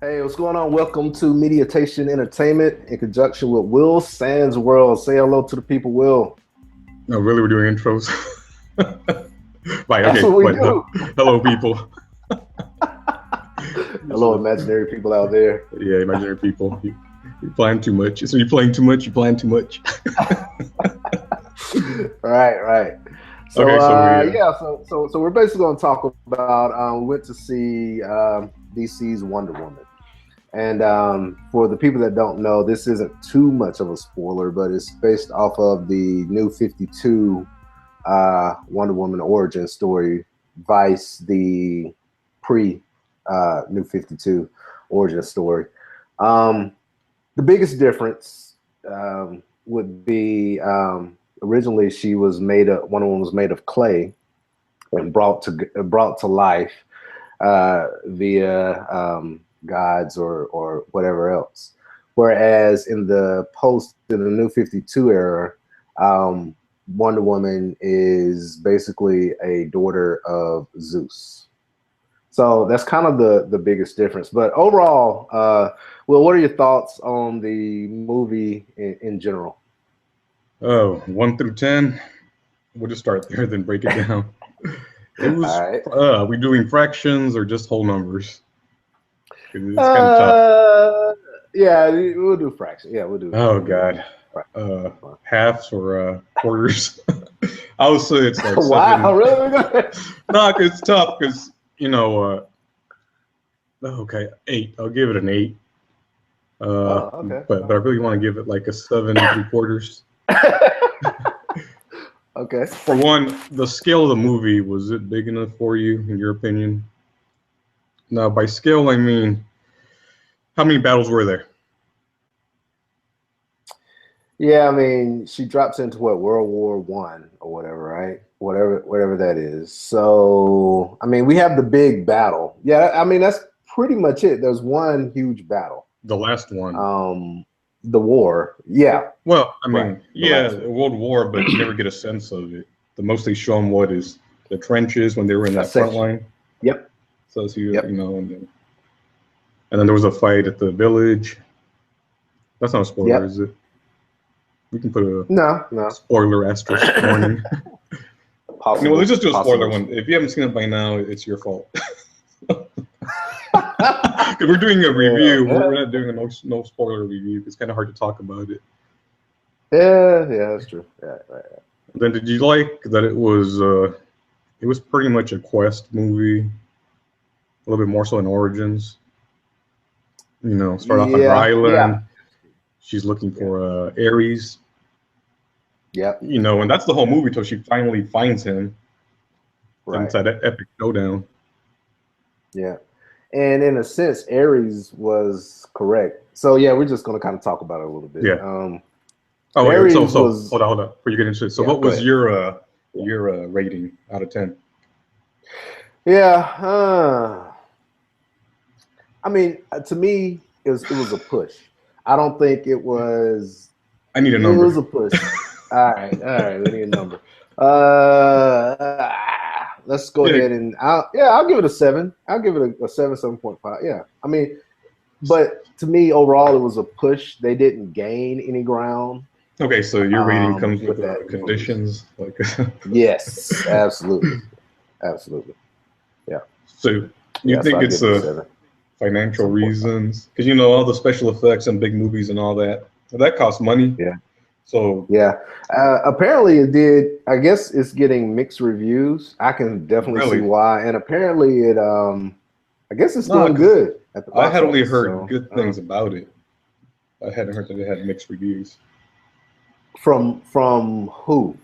Hey, what's going on? Welcome to Mediatation Entertainment in conjunction with Will Sands World. Say hello to the people, Will. No, really, we're doing intros. Right, That's okay, what we but do. hello, people. Hello, imaginary people out there. Yeah, imaginary people. You plan too much. So you're playing too much, you plan too much. Right. So, Okay, so we, yeah, so we're basically going to talk about. We went to see DC's Wonder Woman, and for the people that don't know, this isn't too much of a spoiler, but it's based off of the New 52 Wonder Woman origin story, Vice the pre New 52 origin story. The biggest difference would be originally she was made of Wonder Woman was made of clay and brought to life via gods or whatever else. Whereas in the New 52 era, Wonder Woman is basically a daughter of Zeus. So that's kind of the biggest difference. But overall, Will, what are your thoughts on the movie in general? oh, 1 through 10. We'll just start there, then break it down. It was, All right. we doing fractions or just whole numbers? It's kind of tough. Yeah, we'll do fraction. Yeah, we'll do. Oh, God. Halves or quarters. I would say it's like Wow, 7. really? No, it's tough because, okay, 8. I'll give it an 8. Okay. But I really want to give it like a 7 3/4. Okay. For one, the scale of the movie, was it big enough for you, in your opinion? Now, by scale, I mean, how many battles were there? Yeah, I mean, she drops into what, World War One or whatever, right? Whatever that is. So, I mean, we have the big battle. Yeah, I mean, that's pretty much it. There's one huge battle. The last one. The war. Yeah. Well, I Right. mean, yeah, World War, but you never get a sense of it. The most they show them what is the trenches when they were in that front line. Yep. So and then there was a fight at the village. That's not a spoiler, is it? We can put a no spoiler asterisk warning. Possible. Well, let's just do a spoiler one. If you haven't seen it by now, it's your fault. Because we're doing a review, we're not doing a no spoiler review. It's kind of hard to talk about it. Yeah, that's true. Yeah, right. Then, did you like that it was pretty much a quest movie, a little bit more so in Origins? Start off on her island. Yeah. She's looking for Ares. Yep. And that's the whole movie till she finally finds him. Right. And it's that epic showdown. Yeah. And in a sense, Ares was correct. So yeah, we're just going to kind of talk about it a little bit. Yeah. Ares so was, hold on. Before you get into it, so what was your rating out of 10? Yeah. I mean, to me, it was a push. I don't think it was. I need a number. It was a push. All right. We need a number. Let's go ahead and I'll give it a 7. I'll give it a 7.5. Yeah. I mean, but to me, overall, it was a push. They didn't gain any ground. Okay, so your rating comes with conditions, like. Yes, absolutely. Yeah. So you think it's financial reasons? Because all the special effects and big movies and all that costs money. Yeah. So yeah, apparently it did. I guess it's getting mixed reviews. I can definitely see why. And apparently it, I guess it's doing good. I had only heard good things about it. I hadn't heard that it had mixed reviews. From who?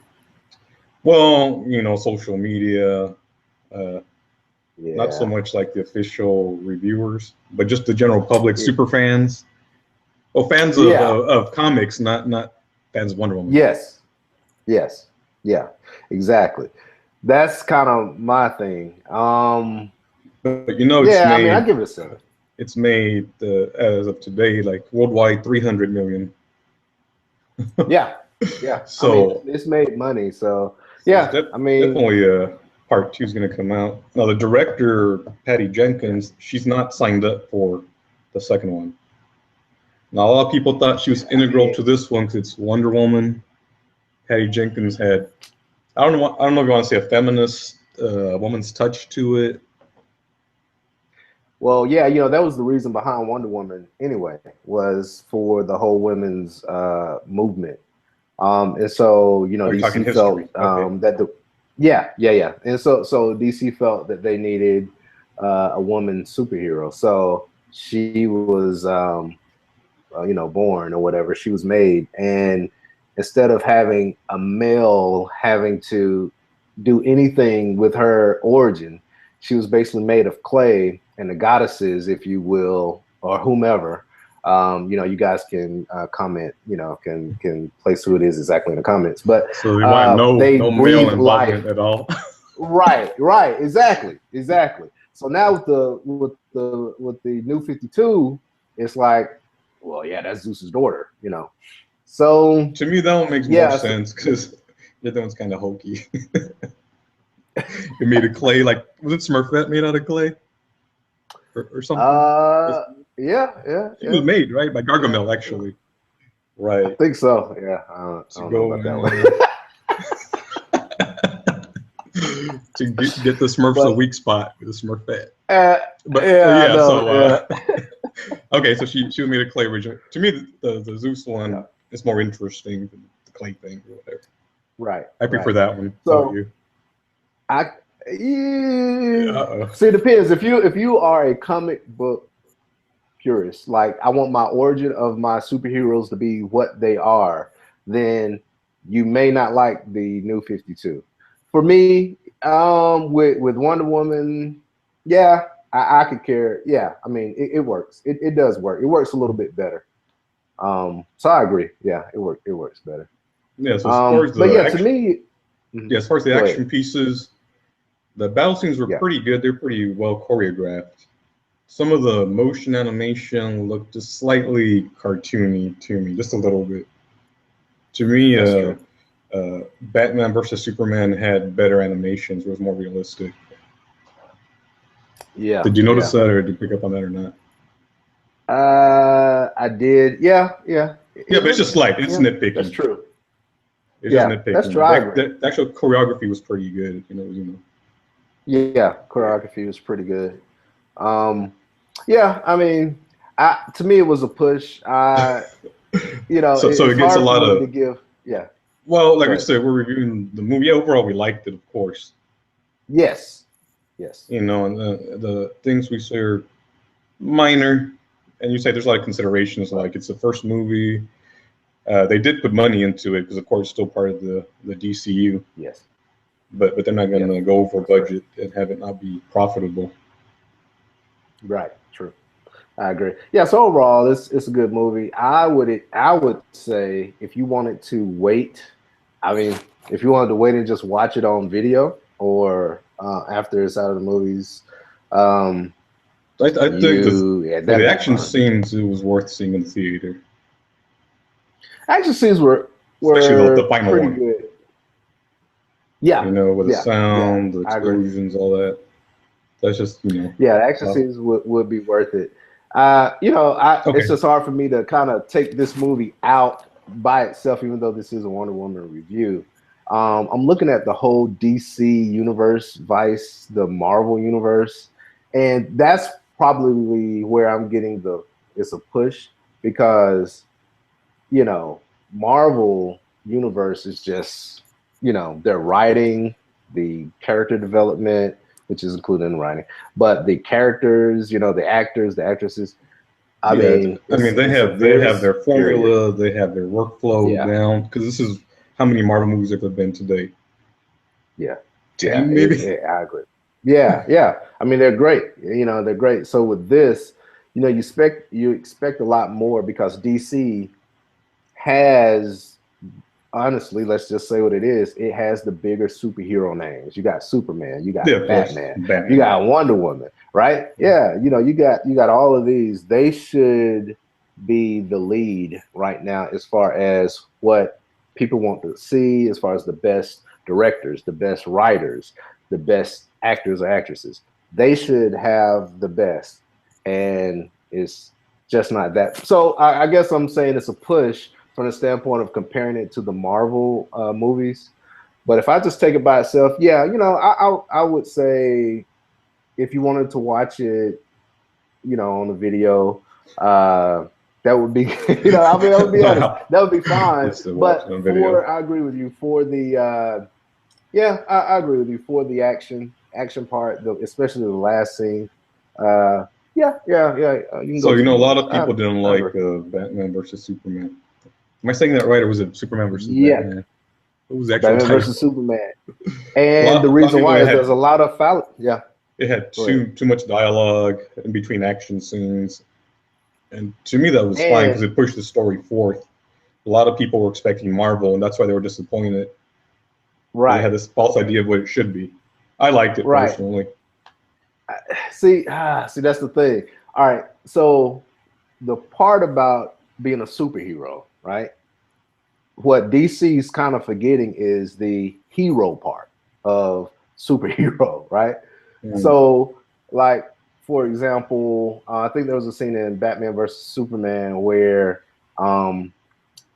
Well, social media. Not so much like the official reviewers, but just the general public, super fans. Oh, fans of comics, not fans of Wonder Woman. Yes. Yeah, exactly. That's kind of my thing. But it's made, I mean, I give it a 7. It's made as of today, like worldwide, 300 million. Yeah. So I mean, it's made money. So yeah, I mean, definitely part 2 is going to come out now. The director, Patty Jenkins, she's not signed up for the second one. Now, a lot of people thought she was integral to this one because it's Wonder Woman. Patty Jenkins had, I don't know if you want to say a feminist, woman's touch to it. Well, yeah, that was the reason behind Wonder Woman anyway, was for the whole women's movement. And so, DC felt that and so DC felt that they needed a woman superhero. So she was, born or whatever, she was made, and instead of having a male having to do anything with her origin, she was basically made of clay, and the goddesses, if you will, or whomever, you guys can comment, can place who it is exactly in the comments. But so they want no male involvement at all. right, exactly. So now with the new 52, it's like, well, yeah, that's Zeus's daughter, So to me, that one makes more sense because the other one's kind of hokey. It made of clay, like, was it Smurfette made out of clay or something? Yeah. She was made, right, by Gargamel, actually. Right. I think so. Yeah. I don't know about that one. To get the Smurfs a weak spot with the Smurfette. Okay, so she was made of clay originally. To me, the Zeus one is more interesting than the clay thing or whatever. Right. I prefer that one. So you? See, it depends. If you are a comic book purist, like I want my origin of my superheroes to be what they are, then you may not like the new 52. For me, with Wonder Woman, yeah, I could care. Yeah, I mean, it works. It does work. It works a little bit better. So I agree. Yeah, it works better. Yeah. So as far as the to me, as far as the action pieces, the battle scenes were pretty good. They're pretty well choreographed. Some of the motion animation looked just slightly cartoony to me, just a little bit. To me, Batman versus Superman had better animations. It was more realistic. Yeah. Did you notice that, or did you pick up on that or not? I did. Yeah. But it's just like it's nitpicking. That's true. It's just nitpicking. That's true. The actual choreography was pretty good. Yeah, choreography was pretty good. Yeah, I mean, to me it was a push. So it gets a lot of. Well, like I said, we're reviewing the movie. Yeah, overall, we liked it, of course. Yes. And the things we say are minor, and you say there's a lot of considerations. Like it's the first movie. They did put money into it because, of course, it's still part of the DCU. Yes. But they're not going to go over budget and have it not be profitable. Right. True. I agree. Yeah. So overall, it's a good movie. I would say if you wanted to wait, if you wanted to wait and just watch it on video or after it's out of the movies, I think the action scenes, it was worth seeing in the theater. Action scenes were especially the final one. Good. Yeah. With the sound, the explosions, all that. That's just, Yeah, the action scenes would be worth it. It's just hard for me to kind of take this movie out by itself, even though this is a Wonder Woman review. I'm looking at the whole DC universe, Vice, the Marvel universe, and that's probably where I'm getting it's a push because, Marvel universe is just, their writing, the character development, which is included in writing, but the characters, the actors, the actresses. They have their formula, they have their workflow down. Because this is how many Marvel movies have there been today? Yeah, 10 maybe. I agree. Yeah. They're great. They're great. So with this, you expect a lot more because DC has. Honestly, let's just say what it is. It has the bigger superhero names. You got Superman, you got Batman, you got Wonder Woman, right? Yeah, you got all of these. They should be the lead right now as far as what people want to see, as far as the best directors, the best writers, the best actors or actresses. They should have the best, and it's just not that. So I guess I'm saying it's a push from the standpoint of comparing it to the Marvel movies. But if I just take it by itself, yeah, you know, I would say if you wanted to watch it, you know, on the video, that would be, you know, I mean, I'll be honest, that would be fine. But I agree with you for the, yeah, I agree with you for the action part, especially the last scene. Yeah. You can So, go you to know, the a lot movies. of people didn't like Batman versus Superman. Am I saying that right, or was it Superman versus Batman? It was actual Batman versus Superman. And the reason why is there's a lot of it had too much dialogue in between action scenes, and to me that was fine because it pushed the story forth. A lot of people were expecting Marvel, and that's why they were disappointed. Right, they had this false idea of what it should be. I liked it personally. See, that's the thing. All right, so the part about being a superhero, right? What DC's kind of forgetting is the hero part of superhero, right? So, like, for example, I think there was a scene in Batman versus Superman where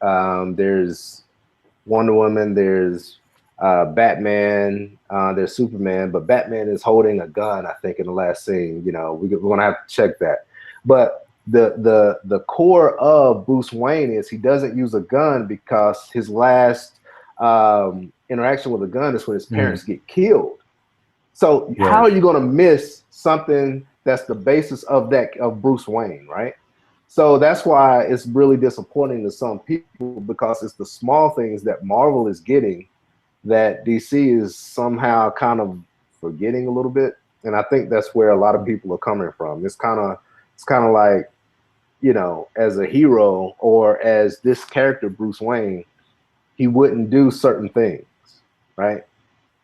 there's Wonder Woman, there's Batman, there's Superman, but Batman is holding a gun, I think, in the last scene. You know, we're gonna have to check that. But the core of Bruce Wayne is he doesn't use a gun because his last interaction with a gun is when his parents get killed. So how are you going to miss something that's the basis of Bruce Wayne, right? So that's why it's really disappointing to some people, because it's the small things that Marvel is getting that DC is somehow kind of forgetting a little bit. And I think that's where a lot of people are coming from. It's kind of like, you know, as a hero or as this character, Bruce Wayne, he wouldn't do certain things, right?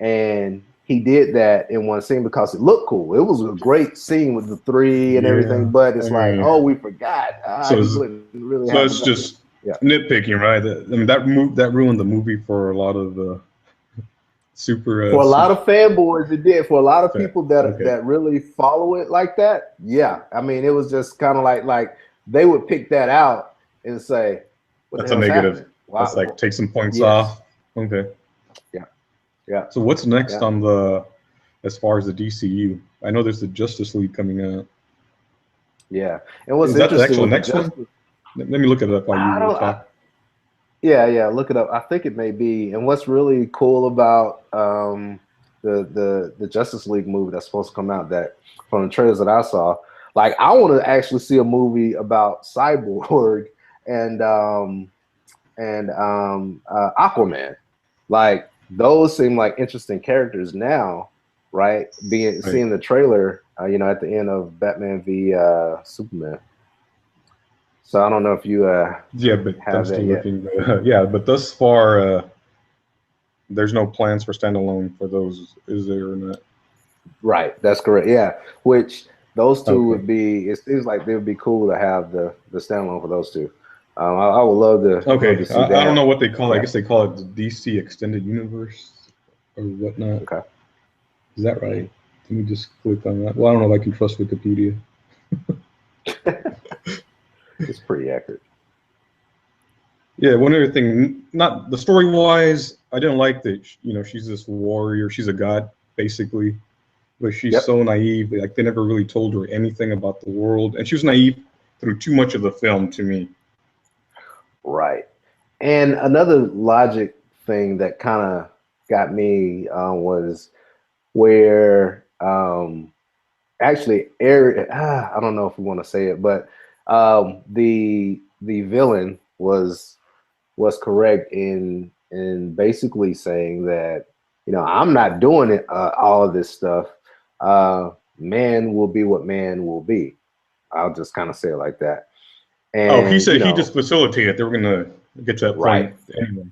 And he did that in one scene because it looked cool. It was a great scene with the three and everything, but it's like, oh, we forgot. So it's just nitpicking, right? I mean, that ruined the movie for a lot of the for a lot of fanboys. It did. For a lot of people that really follow it like that, yeah. I mean, it was just kind of like they would pick that out and say, that's a negative. Wow. That's like take some points off. Okay. Yeah. So what's next on as far as the DCU? I know there's the Justice League coming out. Yeah. And what's interesting, the actual next one? Let me look it up while you talk. Yeah, look it up. I think it may be. And what's really cool about the Justice League movie that's supposed to come out, that from the trailers that I saw, like, I want to actually see a movie about Cyborg and Aquaman. Like, those seem like interesting characters now, right? Seeing the trailer, you know, at the end of Batman v Superman. So I don't know if you but have that yet. But thus far, there's no plans for standalone for those, is there or not? Right, that's correct. Yeah, which those two would be. It seems like they would be cool to have the standalone for those two. I would love to. Okay, to see that. I don't know what they call it. I guess they call it the DC Extended Universe or whatnot. Okay, is that right? Let me just click on that. Well, I don't know if I can trust Wikipedia. It's pretty accurate. Yeah, one other thing, not the story-wise, I didn't like that. You know, she's this warrior. She's a god, basically, but she's so naive. Like, they never really told her anything about the world, and she was naive through too much of the film, to me. Right. And another logic thing that kind of got me was where actually I don't know if we want to say it, but the villain was correct in basically saying that, you know, I'm not doing it all of this stuff. Man will be what man will be. I'll just kind of say it like that. And, he said he just facilitated. They were going to get to that point anyway.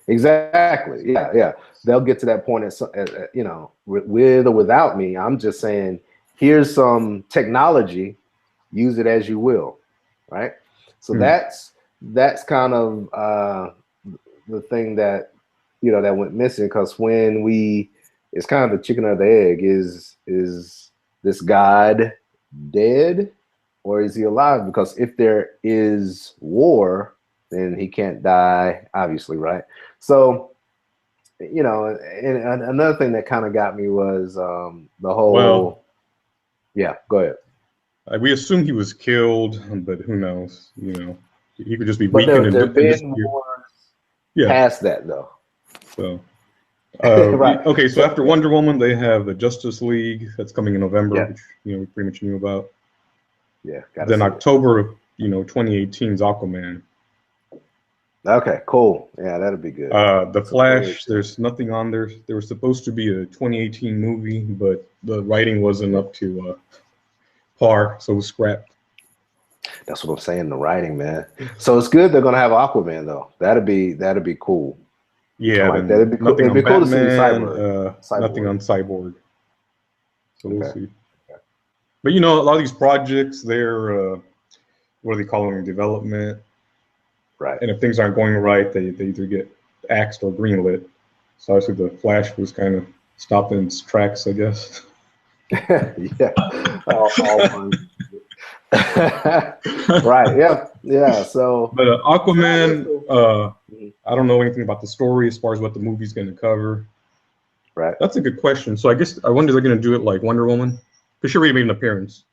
Exactly. Yeah. They'll get to that point at you know, with or without me. I'm just saying, here's some technology, use it as you will, right? So that's kind of the thing that, you know, that went missing, because it's kind of the chicken or the egg. Is this God dead, or is he alive? Because if there is war, then he can't die, obviously, right? So, you know, and another thing that kind of got me was the Well, whole. Yeah, go ahead. we assume he was killed, but who knows? You know, he could just be But weakened there and been disappear. wars Yeah. past that, though. So, Right. okay. So So after Wonder Woman, they have the Justice League that's coming in November, yeah, which we pretty much knew about. yeah, gotta Then see it. October of 2018's Aquaman. Okay, cool. Yeah, that'll be good. The So Flash, 2018. there's nothing on there. There was supposed to be a 2018 movie, but the writing wasn't Yeah, up to par, so it was scrapped. that's what I'm saying. The writing, man. So it's good they're gonna have Aquaman though. That'd be cool. I Yeah, like that. then It'd be cool. nothing It'd on be cool to see Batman, nothing Cyborg. on Cyborg. So we'll Okay. see. But a lot of these projects, they're what do they call them? Development. Right. And if things aren't going right, they either get axed or greenlit. So obviously the Flash was kind of stopped in its tracks, I guess. Yeah. All fun. Right. Yeah. Yeah. So. But That's Aquaman, cool. Mhm. I don't know anything about the story as far as what the movie's going to cover. Right. That's a good question. So I wonder if they're going to do it like Wonder Woman, because she already made an appearance,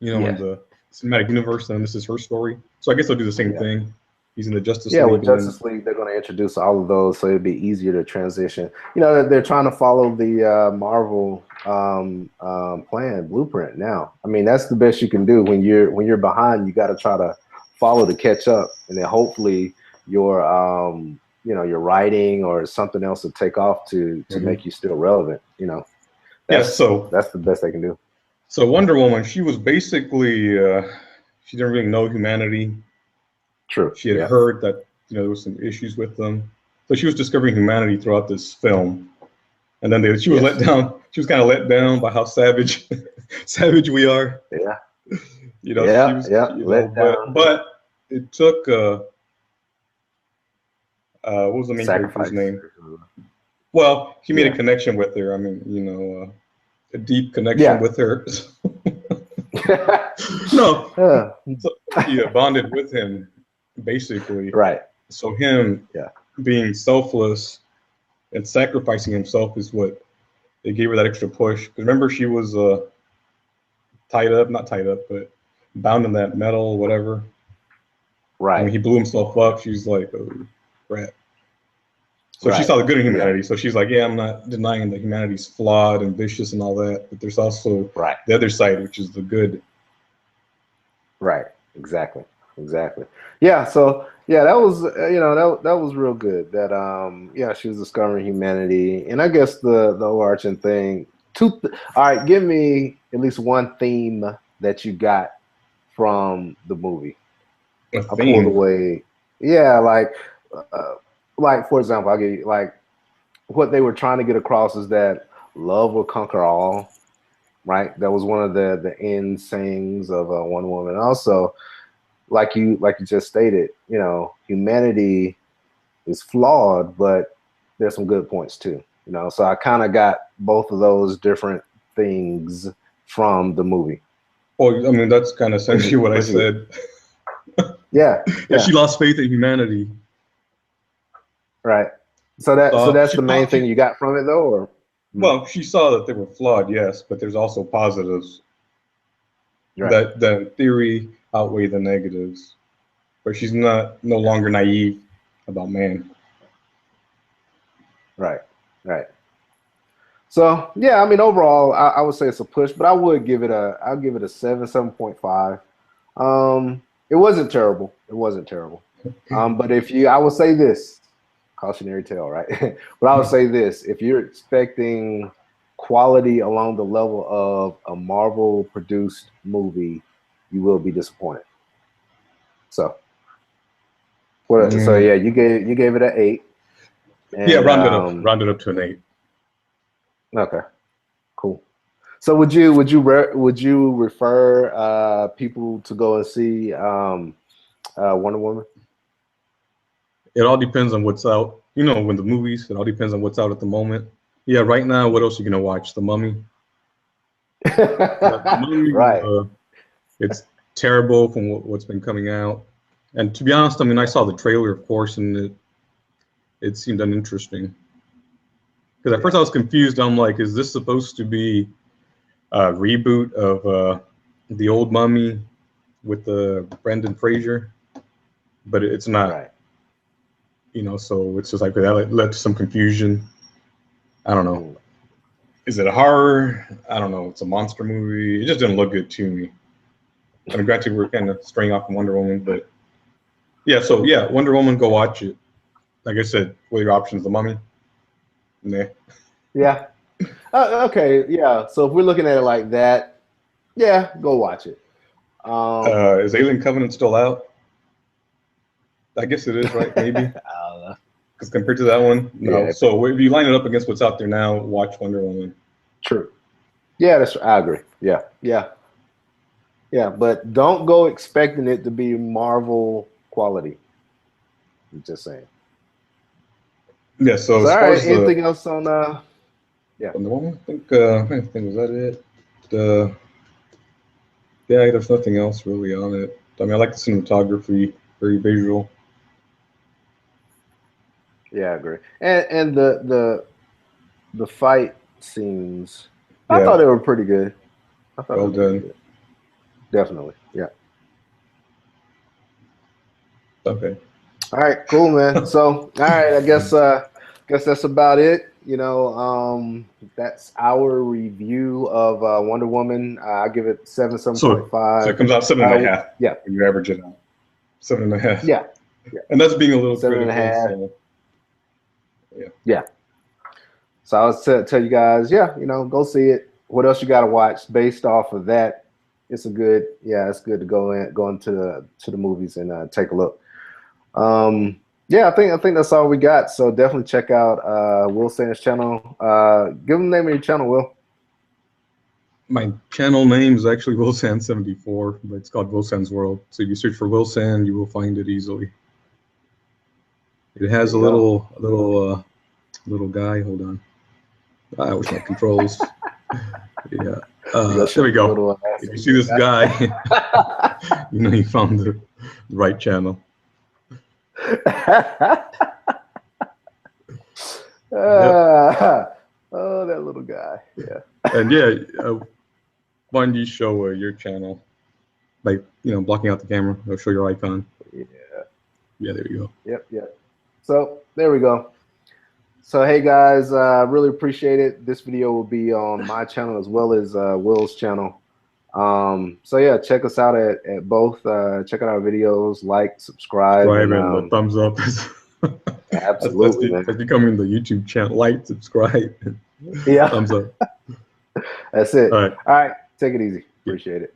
in Yeah. the cinematic universe, and this is her story. So I guess they'll do the same Yeah. thing. He's in the Justice Yeah, League, with and then Justice League, they're going to introduce all of those, so it'd be easier to transition. You know, they're trying to follow the Marvel plan blueprint now. I mean, that's the best you can do when you're behind. You got to try to follow to catch up, and then hopefully your your writing or something else will take off to make you still relevant. You know, yeah. that's So that's the best they can do. Wonder Woman, she was basically she didn't really know humanity. True. She had Yeah. heard that there was some issues with them, so she was discovering humanity throughout this film. And then she was Yes. let down. She was kind of let down by how savage, savage we are. Yeah. She Yeah. was, Yeah. Let down. but it took what was the main character's Sacrifice. name? Well, he made Yeah. a connection with her. I mean, a deep connection Yeah. with her. No, so she bonded with him basically. Right. So him Yeah. being selfless and sacrificing himself is what they gave her that extra push. Because remember, she was not tied up, but bound in that metal, whatever. Right. And when he blew himself up, she's like, oh, crap. So she Right. saw the good in humanity. Yeah. So she's like, yeah, I'm not denying that humanity's flawed and vicious and all that, but there's also Right. the other side, which is the good. Right. Exactly. Yeah. So yeah, that was that was real good. That she was discovering humanity, and I guess the overarching thing. All right, give me at least one theme that you got from the movie. A I pulled theme. away. Yeah, like for example, I'll give you like what they were trying to get across is that love will conquer all. Right. That was one of the end sayings of Wonder Woman. Also, like you just stated, humanity is flawed, but there's some good points too. So I kind of got both of those different things from the movie. Well, I mean, that's kind of essentially what I said. Yeah. She lost faith in humanity. Right. So that's the main thing you got from it, though, or? Well, she saw that they were flawed, yes, but there's also positives that in theory outweigh the negatives. But she's no longer naive about man. Right. So yeah, I mean, overall, I would say it's a push, but I'll give it a 7.5. It wasn't terrible. But I would say this, cautionary tale, right? But I would say this: if you're expecting quality along the level of a Marvel produced movie, you will be disappointed. So yeah, you gave it an 8. And, yeah, round it up to an 8. Okay, cool. So would you refer people to go and see Wonder Woman? It all depends on what's out. When the movies, it all depends on what's out at the moment. Yeah, right now, what else are you gonna watch? The Mummy. Right. it's terrible from what's been coming out. And to be honest, I mean, I saw the trailer, of course, and it seemed uninteresting. Because at first I was confused. I'm like, is this supposed to be a reboot of the old Mummy with Brendan Fraser? But it's not. Right. You know, so it's just like that led to some confusion. I don't know. Is it a horror? I don't know. It's a monster movie. It just didn't look good to me. I mean, granted, we're kind of straying off from Wonder Woman, but yeah. So yeah, Wonder Woman, go watch it. Like I said, what are your options? The Mummy? Nah. Yeah. Okay. Yeah. So if we're looking at it like that, yeah, go watch it. Is Alien Covenant still out? I guess it is, right? Maybe. Because compared to that one, no. Yeah. So if you line it up against what's out there now, watch Wonder Woman. True. Yeah, I agree. Yeah. But don't go expecting it to be Marvel quality. I'm just saying. Yeah. So all right. Anything else on? Yeah. Wonder Woman. I think was that it? Yeah. There's nothing else really on it. I mean, I like the cinematography, very visual. Yeah, I agree. And the fight scenes, I thought they were pretty good. I thought well done. Good. Definitely, yeah. Okay. All right, cool, man. So, all right, I guess that's about it. You know, that's our review of Wonder Woman. I give it 7.5. So it comes out 7.5. Yeah. When you average it out, 7.5. Yeah. And that's being a little 7.5. So. Yeah. So I was tell you guys, you know, go see it. What else you got to watch based off of that? It's good to go into the movies and take a look. Yeah, I think that's all we got. So definitely check out Will Sand's channel. Give them the name of your channel, Will. My channel name is actually Will Sand 74, but it's called Will Sand's World. So if you search for Will Sand, you will find it easily. It has a little guy. Hold on. I wish my controls. Yeah. There we go. If you see this guy, you know you found the right channel. Oh, that little guy. Yeah. And why don't you show your channel? Like, you know, blocking out the camera. I'll show your icon. Yeah. Yeah, there you go. Yep. So there we go. So hey guys, really appreciate it. This video will be on my channel as well as Will's channel. So yeah, check us out at both. Check out our videos, like, subscribe, and thumbs up. Absolutely, that's becoming the YouTube channel. Like, subscribe, yeah, thumbs up. That's it. All right. Take it easy. Appreciate it.